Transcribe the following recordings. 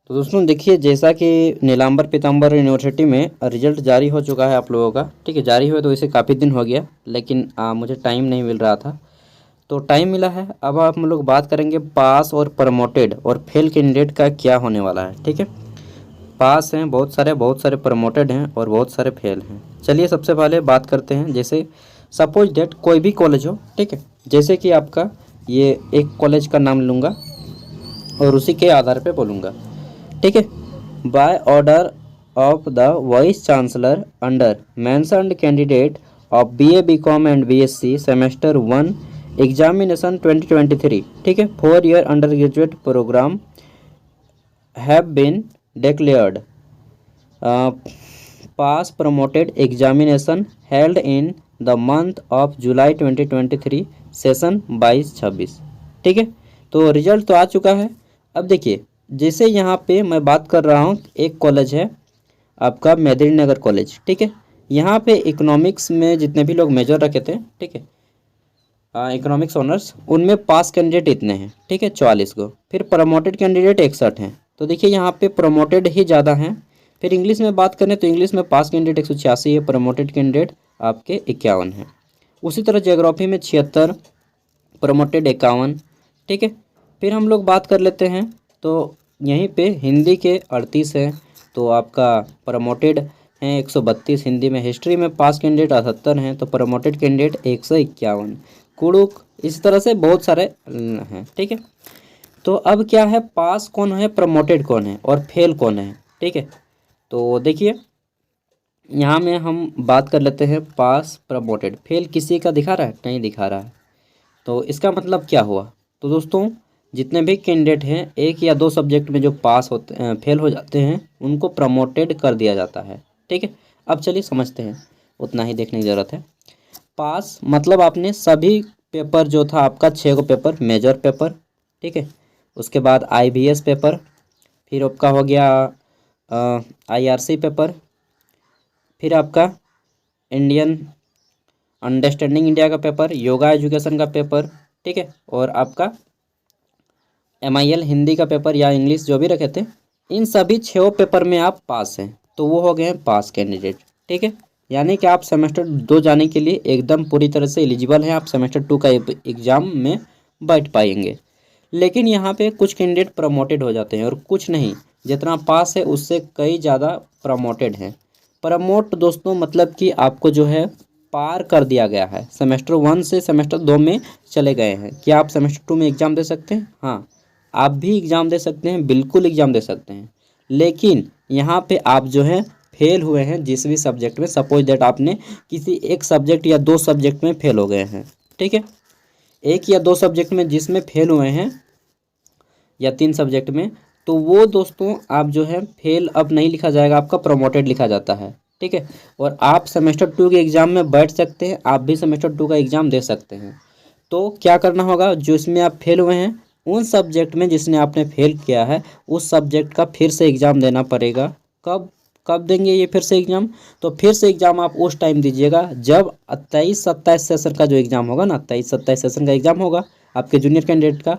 तो दोस्तों देखिए, जैसा कि नीलांबर पीताम्बर यूनिवर्सिटी में रिजल्ट जारी हो चुका है आप लोगों का। ठीक है, जारी हुए तो इसे काफ़ी दिन हो गया, लेकिन मुझे टाइम नहीं मिल रहा था, तो टाइम मिला है। अब हम लोग बात करेंगे पास और प्रमोटेड और फेल कैंडिडेट का क्या होने वाला है। ठीक है, पास हैं बहुत सारे प्रमोटेड हैं और बहुत सारे फेल हैं। चलिए सबसे पहले बात करते हैं। जैसे सपोज डेट कोई भी कॉलेज हो, ठीक है, जैसे कि आपका ये एक कॉलेज का नाम लूँगा और उसी के आधार पे बोलूँगा। ठीक है, by order of the vice chancellor under mentioned candidate of BA BCom and BSc semester 1 examination 2023। ठीक है, 4 year under graduate program have been declared pass promoted examination held in the month of July 2023 session 22-26। ठीक है, तो result तो आ चुका है। अब देखिए, जैसे यहाँ पे मैं बात कर रहा हूँ, एक कॉलेज है आपका मेदिनीनगर कॉलेज। ठीक है, यहाँ पे इकोनॉमिक्स में जितने भी लोग मेजर रखे थे, ठीक है, इकोनॉमिक्स ऑनर्स, उनमें पास कैंडिडेट इतने हैं। ठीक है, 44 को। फिर प्रमोटेड कैंडिडेट 61 हैं। तो देखिए यहाँ पे प्रमोटेड ही ज़्यादा हैं। फिर इंग्लिश में बात करें तो इंग्लिश में पास कैंडिडेट 186 है, प्रमोटेड कैंडिडेट आपके 51 हैं। उसी तरह ज्योग्राफी में 76, प्रमोटेड 51। ठीक है, फिर हम लोग बात कर लेते हैं तो यहीं पे हिंदी के 38 हैं, तो आपका प्रमोटेड हैं 132। हिंदी में हिस्ट्री में पास कैंडिडेट 78 हैं, तो प्रमोटेड कैंडिडेट 151। कुड़ुक, इस तरह से बहुत सारे हैं। ठीक है, तो अब क्या है, पास कौन है, प्रमोटेड कौन है और फेल कौन है। ठीक है, तो देखिए यहाँ में हम बात कर लेते हैं पास प्रमोटेड। फेल किसी का दिखा रहा है, नहीं दिखा रहा है, तो इसका मतलब क्या हुआ। तो दोस्तों जितने भी कैंडिडेट हैं एक या दो सब्जेक्ट में जो पास होते फेल हो जाते हैं उनको प्रमोटेड कर दिया जाता है। ठीक है, अब चलिए समझते हैं, उतना ही देखने की ज़रूरत है। पास मतलब आपने सभी पेपर जो था आपका 6 को पेपर, मेजर पेपर, ठीक है, उसके बाद आईबीएस पेपर, फिर आपका हो गया आईआरसी पेपर, फिर आपका इंडियन अंडरस्टैंडिंग इंडिया का पेपर, योगा एजुकेशन का पेपर, ठीक है, और आपका एमआईएल हिंदी का पेपर या इंग्लिश जो भी रखे थे, इन सभी 6 पेपर में आप पास हैं, तो वो हो गए हैं पास कैंडिडेट। ठीक है, यानी कि आप सेमेस्टर 2 जाने के लिए एकदम पूरी तरह से एलिजिबल हैं, आप सेमेस्टर 2 का एग्ज़ाम में बैठ पाएंगे। लेकिन यहाँ पे कुछ कैंडिडेट प्रमोटेड हो जाते हैं और कुछ नहीं, जितना पास है उससे कई ज़्यादा प्रमोटेड हैं। प्रमोट दोस्तों मतलब कि आपको जो है पार कर दिया गया है, सेमेस्टर 1 से सेमेस्टर 2 में चले गए हैं। क्या आप सेमेस्टर 2 में एग्ज़ाम दे सकते हैं? हाँ, आप भी एग्ज़ाम दे सकते हैं, बिल्कुल एग्ज़ाम दे सकते हैं। लेकिन यहाँ पे आप जो है फेल हुए हैं जिस भी सब्जेक्ट में, सपोज दैट आपने किसी एक सब्जेक्ट या 2 सब्जेक्ट में फेल हो गए हैं। ठीक है, 1 या 2 सब्जेक्ट में जिसमें फेल हुए हैं या 3 सब्जेक्ट में, तो वो दोस्तों आप जो है फेल अब नहीं लिखा जाएगा, आपका प्रमोटेड लिखा जाता है। ठीक है, और आप सेमेस्टर 2 के एग्ज़ाम में बैठ सकते हैं, आप भी सेमेस्टर 2 का एग्ज़ाम दे सकते हैं। तो क्या करना होगा, जो इसमें आप फेल हुए हैं उन सब्जेक्ट में जिसने आपने फेल किया है उस सब्जेक्ट का फिर से एग्ज़ाम देना पड़ेगा। कब कब देंगे ये फिर से एग्ज़ाम? तो फिर से एग्ज़ाम आप उस टाइम दीजिएगा जब 23-27 सेशन का जो एग्ज़ाम होगा ना, 23-27 सेशन का एग्ज़ाम होगा आपके जूनियर कैंडिडेट का,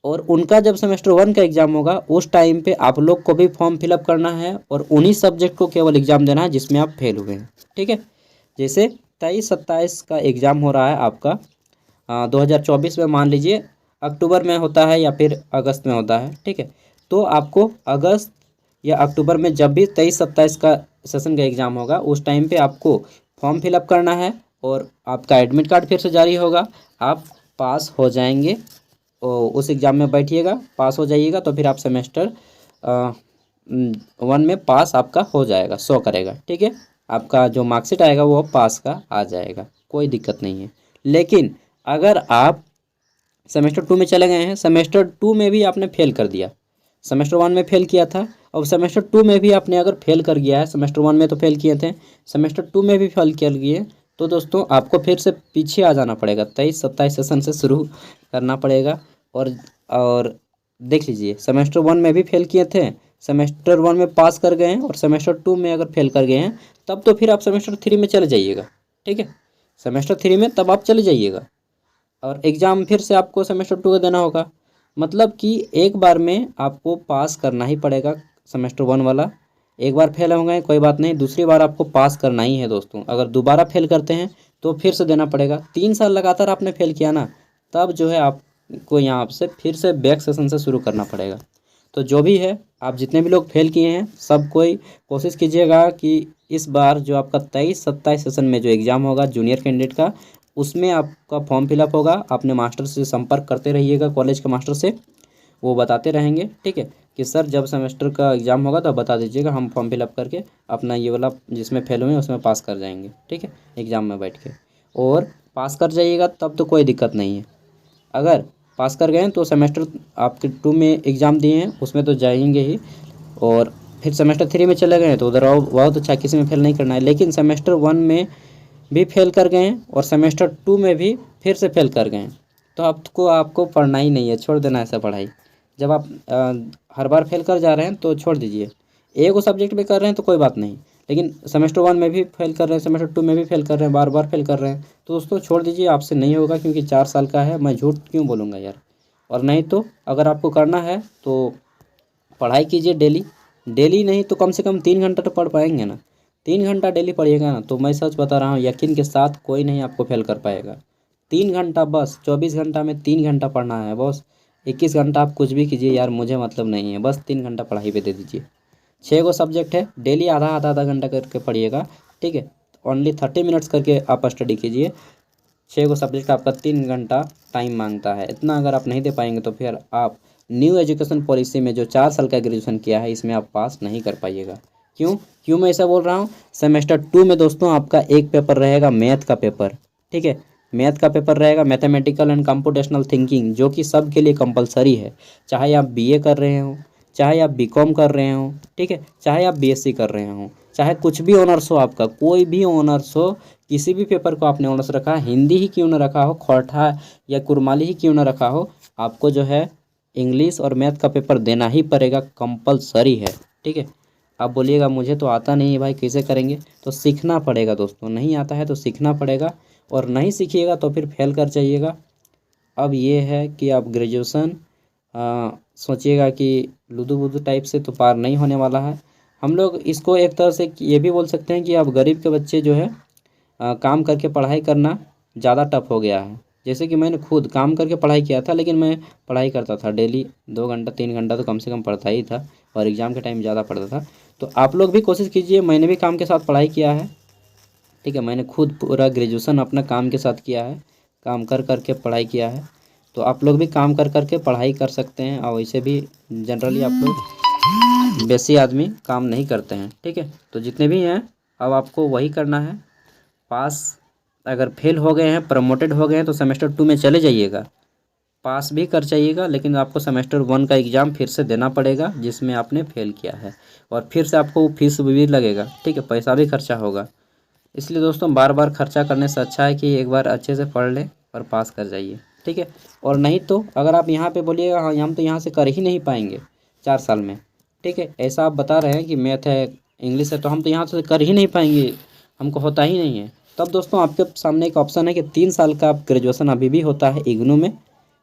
और उनका जब सेमेस्टर 1 का एग्ज़ाम होगा उस टाइम पे आप लोग को भी फॉर्म फिलअप करना है और उन्हीं सब्जेक्ट को केवल एग्ज़ाम देना है जिसमें आप फेल हुए हैं। ठीक है, जैसे 23-27 का एग्ज़ाम हो रहा है आपका 2024 में, मान लीजिए अक्टूबर में होता है या फिर अगस्त में होता है। ठीक है, तो आपको अगस्त या अक्टूबर में जब भी 23-27 का सेशन का एग्ज़ाम होगा उस टाइम पे आपको फॉर्म फिलअप करना है और आपका एडमिट कार्ड फिर से जारी होगा, आप पास हो जाएंगे। उस एग्ज़ाम में बैठिएगा, पास हो जाइएगा, तो फिर आप सेमेस्टर 1 में पास आपका हो जाएगा, शो करेगा। ठीक है, आपका जो मार्कशीट आएगा वो पास का आ जाएगा, कोई दिक्कत नहीं है। लेकिन अगर आप सेमेस्टर 2 में चले गए हैं, सेमेस्टर 2 में भी आपने फेल कर दिया, सेमेस्टर 1 में फेल किया था और सेमेस्टर 2 में भी आपने अगर फेल कर गया है, सेमेस्टर 1 में तो फेल किए थे, सेमेस्टर 2 में भी फेल कर गए, तो दोस्तों आपको फिर से पीछे आ जाना पड़ेगा, 23-27 सेशन से शुरू करना पड़ेगा। और देख लीजिए, सेमेस्टर 1 में भी फेल किए थे, सेमेस्टर 1 में पास कर गए हैं और सेमेस्टर 2 में अगर फेल कर गए हैं तब तो फिर आप सेमेस्टर 3 में चले जाइएगा। ठीक है, सेमेस्टर 3 में तब आप चले जाइएगा और एग्ज़ाम फिर से आपको सेमेस्टर 2 का देना होगा। मतलब कि एक बार में आपको पास करना ही पड़ेगा सेमेस्टर 1 वाला। एक बार फेल हो गए कोई बात नहीं, दूसरी बार आपको पास करना ही है दोस्तों। अगर दोबारा फेल करते हैं तो फिर से देना पड़ेगा। 3 साल लगातार आपने फेल किया ना, तब जो है आपको यहाँ से फिर से बैक सेशन से शुरू करना पड़ेगा। तो जो भी है, आप जितने भी लोग फेल किए हैं सब कोई कोशिश कीजिएगा कि इस बार जो आपका 23-27 सेशन में जो एग्ज़ाम होगा जूनियर कैंडिडेट का, उसमें आपका फॉर्म फिलअप होगा। अपने मास्टर से संपर्क करते रहिएगा, कॉलेज के मास्टर से, वो बताते रहेंगे, ठीक है, कि सर जब सेमेस्टर का एग्ज़ाम होगा तो बता दीजिएगा, हम फॉर्म फिलअप करके अपना ये वाला जिसमें फेल हुए हैं उसमें पास कर जाएंगे, ठीक है, एग्ज़ाम में बैठ के। और पास कर जाइएगा तब तो कोई दिक्कत नहीं है। अगर पास कर गए हैं तो सेमेस्टर आपके 2 में एग्ज़ाम दिए हैं उसमें तो जाएंगे ही, और फिर सेमेस्टर 3 में चले गए हैं तो उधर और बहुत अच्छा, किसी में फेल नहीं करना है। लेकिन सेमेस्टर 1 में भी फेल कर गए हैं और सेमेस्टर 2 में भी फिर से फेल कर गए हैं, तो आपको पढ़ना ही नहीं है, छोड़ देना ऐसा पढ़ाई। जब आप हर बार फेल कर जा रहे हैं तो छोड़ दीजिए। एक वो सब्जेक्ट में कर रहे हैं तो कोई बात नहीं, लेकिन सेमेस्टर 1 में भी फेल कर रहे हैं, सेमेस्टर 2 में भी फेल कर रहे हैं, बार बार फेल कर रहे हैं, तो दोस्तों छोड़ दीजिए, आपसे नहीं होगा। क्योंकि 4 साल का है, मैं झूठ क्यों बोलूँगा यार। और नहीं तो अगर आपको करना है तो पढ़ाई कीजिए डेली। डेली नहीं तो कम से कम 3 घंटा तो पढ़ पाएंगे ना। 3 घंटा डेली पढ़िएगा ना, तो मैं सच बता रहा हूँ, यकीन के साथ कोई नहीं आपको फेल कर पाएगा। 3 घंटा बस, 24 घंटा में 3 घंटा पढ़ना है बस। 21 घंटा आप कुछ भी कीजिए यार, मुझे मतलब नहीं है, बस 3 घंटा पढ़ाई पे दे दीजिए। 6 गो सब्जेक्ट है, डेली आधा आधा आधा घंटा करके पढ़िएगा, ठीक है। ओनली 30 मिनट्स करके आप स्टडी कीजिए। 6 गो सब्जेक्ट आपका 3 घंटा टाइम मांगता है। इतना अगर आप नहीं दे पाएंगे तो फिर आप न्यू एजुकेशन पॉलिसी में जो 4 साल का ग्रेजुएशन किया है इसमें आप पास नहीं कर पाइएगा। क्यों क्यों मैं ऐसा बोल रहा हूँ? सेमेस्टर 2 में दोस्तों आपका एक पेपर रहेगा मैथ का पेपर, ठीक है। मैथ का पेपर रहेगा, मैथमेटिकल एंड कंप्यूटेशनल थिंकिंग, जो कि सबके लिए कंपलसरी है। चाहे आप बीए कर रहे हो, चाहे आप बीकॉम कर रहे हो, ठीक है, चाहे आप बीएससी कर रहे हो, चाहे कुछ भी ऑनर्स हो आपका, कोई भी ऑनर्स हो, किसी भी पेपर को आपने ऑनर्स रखा, हिंदी ही क्यों ना रखा हो, खोरठा या कुरमाली ही क्यों ना रखा हो, आपको जो है इंग्लिश और मैथ का पेपर देना ही पड़ेगा, कंपलसरी है, ठीक है। आप बोलिएगा मुझे तो आता नहीं है भाई, कैसे करेंगे? तो सीखना पड़ेगा दोस्तों, नहीं आता है तो सीखना पड़ेगा, और नहीं सीखिएगा तो फिर फेल कर जाइएगा। अब ये है कि आप ग्रेजुएशन सोचिएगा कि लुदु बुदु टाइप से तो पार नहीं होने वाला है। हम लोग इसको एक तरह से ये भी बोल सकते हैं कि आप गरीब के बच्चे जो है काम करके पढ़ाई करना ज़्यादा टफ हो गया है। जैसे कि मैंने खुद काम करके पढ़ाई किया था, लेकिन मैं पढ़ाई करता था डेली 2 घंटा 3 घंटा तो कम से कम पढ़ता ही था, और एग्ज़ाम के टाइम ज़्यादा पढ़ता था। तो आप लोग भी कोशिश कीजिए, मैंने भी काम के साथ पढ़ाई किया है, ठीक है। मैंने खुद पूरा ग्रेजुएशन अपना काम के साथ किया है, काम कर कर के पढ़ाई किया है। तो आप लोग भी काम कर कर के पढ़ाई कर सकते हैं, और वैसे भी जनरली आप लोग बेसी आदमी काम नहीं करते हैं, ठीक है। तो जितने भी हैं अब आपको वही करना है, पास। अगर फेल हो गए हैं, प्रमोटेड हो गए हैं तो सेमेस्टर 2 में चले जाइएगा, पास भी कर जाइएगा, लेकिन आपको सेमेस्टर 1 का एग्ज़ाम फिर से देना पड़ेगा जिसमें आपने फेल किया है, और फिर से आपको फीस भी लगेगा, ठीक है, पैसा भी खर्चा होगा। इसलिए दोस्तों बार बार खर्चा करने से अच्छा है कि एक बार अच्छे से पढ़ लें और पास कर जाइए, ठीक है। और नहीं तो अगर आप यहाँ पे बोलिएगा हाँ हम तो यहाँ से कर ही नहीं पाएंगे 4 साल में, ठीक है, ऐसा आप बता रहे हैं कि मैथ है, इंग्लिश है, तो हम तो यहाँ से कर ही नहीं पाएंगे, हमको होता ही नहीं है, तब दोस्तों आपके सामने एक ऑप्शन है कि 3 साल का आप ग्रेजुएशन अभी भी होता है इग्नू में।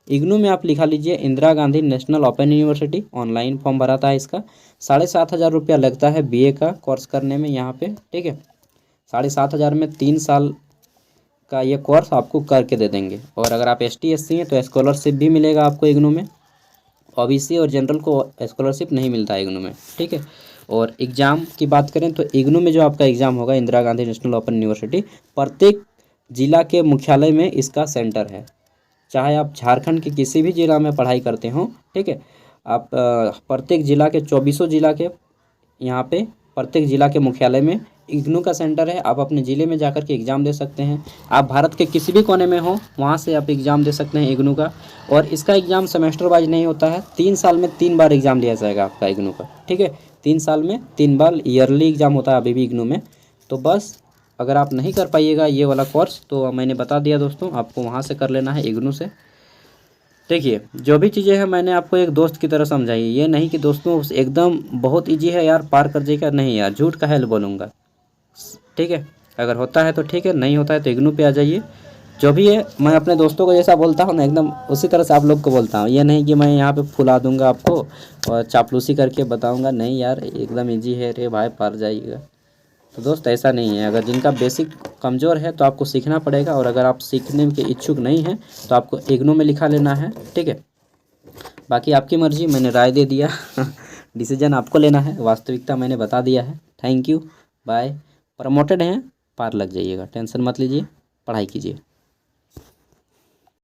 इग्नू में आप लिखा लीजिए Indira Gandhi national open university, online form भराता है इसका। 7,500 लगता है बीए का कोर्स करने में यहाँ पे, ठीक है। 7,500 में 3 साल का ये कोर्स आपको करके दे देंगे। और अगर आप ST SC हैं तो स्कॉलरशिप भी मिलेगा आपको इग्नू में। OBC और जनरल को स्कॉलरशिप नहीं मिलता है इग्नू में, ठीक है। और एग्ज़ाम की बात करें तो इग्नू में जो आपका एग्ज़ाम होगा Indira Gandhi national open university, प्रत्येक जिला के मुख्यालय में इसका सेंटर है। चाहे आप झारखंड के किसी भी ज़िला में पढ़ाई करते हो, ठीक है, आप प्रत्येक ज़िला के 24 ज़िला के यहाँ पे प्रत्येक ज़िला के मुख्यालय में इग्नू का सेंटर है। आप अपने ज़िले में जाकर के एग्ज़ाम दे सकते हैं। आप भारत के किसी भी कोने में हो वहाँ से आप एग्ज़ाम दे सकते हैं इग्नू का। और इसका एग्ज़ाम सेमेस्टर वाइज नहीं होता है, 3 साल में 3 बार एग्ज़ाम लिया जाएगा आपका इग्नू का, ठीक है। 3 साल में 3 बार ईयरली एग्ज़ाम होता है अभी भी इग्नू में। तो बस अगर आप नहीं कर पाइएगा ये वाला कोर्स तो मैंने बता दिया दोस्तों, आपको वहाँ से कर लेना है इग्नू से। देखिए जो भी चीज़ें हैं मैंने आपको एक दोस्त की तरह समझाई, ये नहीं कि दोस्तों एकदम बहुत ईजी है यार पार कर जाएगा, नहीं यार, झूठ का हेल बोलूँगा, ठीक है। अगर होता है तो ठीक है, नहीं होता है तो इग्नू पे आ जाइए। जो भी है मैं अपने दोस्तों को जैसा बोलता हूँ ना एकदम उसी तरह से आप लोग को बोलता हूँ। ये नहीं कि मैं यहाँ पे फुला दूंगा आपको और चापलूसी करके बताऊंगा, नहीं यार एकदम इजी है रे भाई, पार जाइएगा। तो दोस्त ऐसा नहीं है, अगर जिनका बेसिक कमज़ोर है तो आपको सीखना पड़ेगा, और अगर आप सीखने के इच्छुक नहीं हैं तो आपको इग्नू में लिखा लेना है, ठीक है। बाकी आपकी मर्ज़ी, मैंने राय दे दिया डिसीजन आपको लेना है, वास्तविकता मैंने बता दिया है। Thank you, bye. प्रमोटेड हैं, पार लग जाइएगा, टेंशन मत लीजिए, पढ़ाई कीजिए।